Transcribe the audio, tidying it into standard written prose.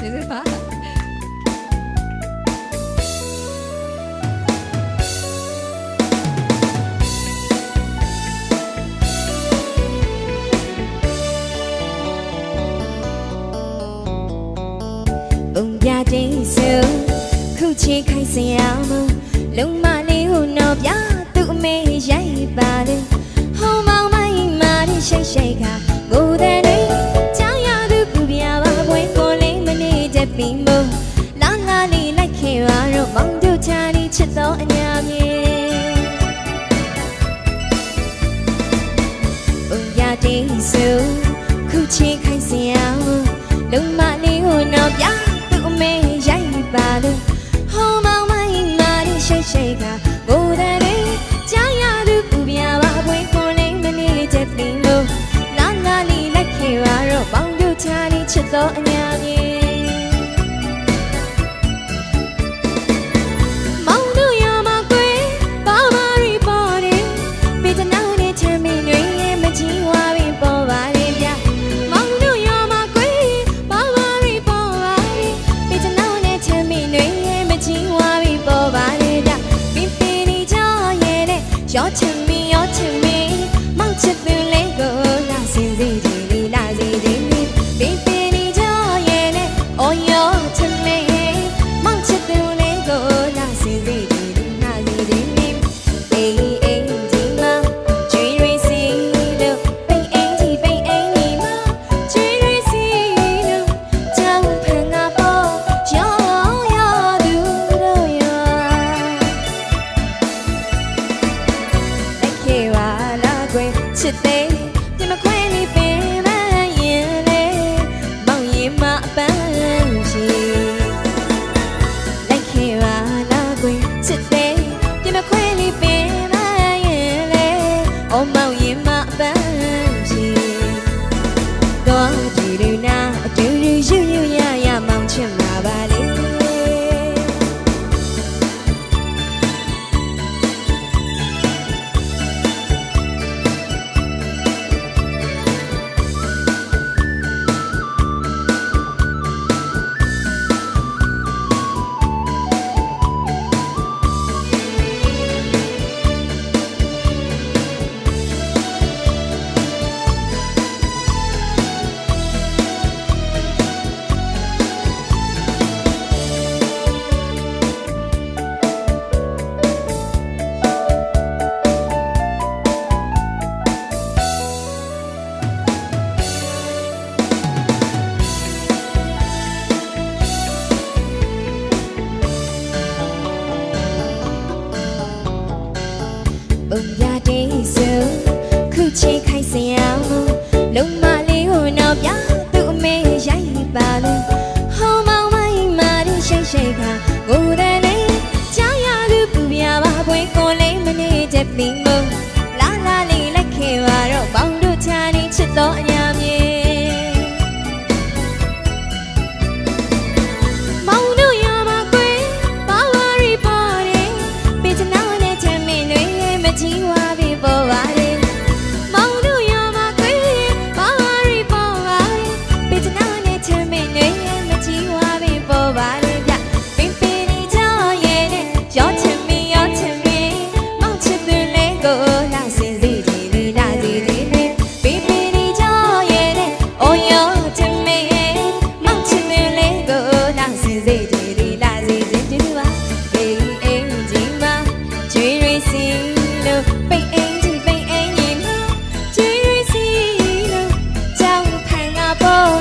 ကျေးဇူးပါဘုံပြတဲ့ဆိုခုချေခိုင်းစရာမလုံးမလေးဟိုတော့ပြသူ့အမေရိုက်ပါလေဟောမောင်မိုင်းမာတဲ့ရှိတ်ရှိတ်ကကိုယ်တဲ့တွေကြောင်ရသူကူပြပါပွဲကိုလေးမနေတဲ့ပြီးမို့လာလာလေးလိုက်ခဲ့ပါတော့မောင်တို့ချာလေးချစ်တော်အညာမြေဘုံပြတဲ့ဆိုခုချေခိုင်းစရာလုံးမလေးဟိုတော့ပြသူ့အမေရိုက်ပါလေဟောမောင်မိုင်းမာတဲ့ရှိတ်ရှိတ်ကကိုယ်တဲ့တွေကြောင်ရသူကူပြပါပွဲကိုလေးမနေတဲ့ပြီးမို့လာလာလေးလိုက်ခဲ့ပါတော့မောင်တို့ချာလေးချစ်တော်အညာမြေ要亲密，要亲密，忙起不来个那心在这里，那在这里，别别你叫爷嘞，哦要亲密，忙起不来个那心在这里，那在这里，被爱的嘛，最瑞西了，被爱的被爱你嘛，最瑞西了，叫朋友抱，要都要。ချစ်တဲ့ဒီမခွဲလေးပင်မရင်လေမောင်ရင်မအပန်းရှိလိုက်ခဲ့ပါလားကွယ်ချစ်တဲ့ဒီမခွဲလေးပင်မရင်လေအော်မောင်ရင်မအပန်းရှိတော့ဒီလူနာအတူတူယူယူရရမောင်ချစ်မှာပါလေဘုံပြတဲ့ဆိုခုချေခိုင်းစရာလုံးမလေးဟိုတော့ပြသူ့အမေရိုက်ပါလေဟောမောင်မိုင်းမာတဲ့ရှိတ်ရှိတ်ကကိုယ်တဲ့လေးကြောင်ရသူပူပြပါပွဲကိုလေးမနေတဲ့ပြီးမို့လာလာလေးလိုက်ခဲ့ပါတော့ပေါင်းတို့ချာနေချစ်တော်အညာမြေမောင်တို့ရမှာကွယ်ဘာဝရီပေါ်တယ်ပေချနာနဲ့ချမ်းမင်းတွေမကြီးဝါပြီပေါ်ပါလေမောင်တို့ရမှာကွယ်ဘာဝရီပေါ်ပါလေပေချနာနဲ့ချမ်းမင်းတွေမကြီးဝါပြီပေါ်ပါလေဗျပင်ပင်နေကြရဲ့တဲ့ရောချင်မင်းရောချင်မင်းမောင်ချစ်သူလေးကိုလာစင်စီဒီလီလာစီဒီလီပင်ပင်နေကြရဲ့တဲ့အော်ရောချင်မင်းမောင်ချစ်သူလေးကိုလာစင်စီဒီလီလာစီဒီဒီပါဘေးအင်းကြီးမှာကျွေးရစီလို့ပိတ်အင်းကြီးပိတ်အင်းကြီးမှာကျွေးရစီလို့ကြောင်ဖန်ကပေါ်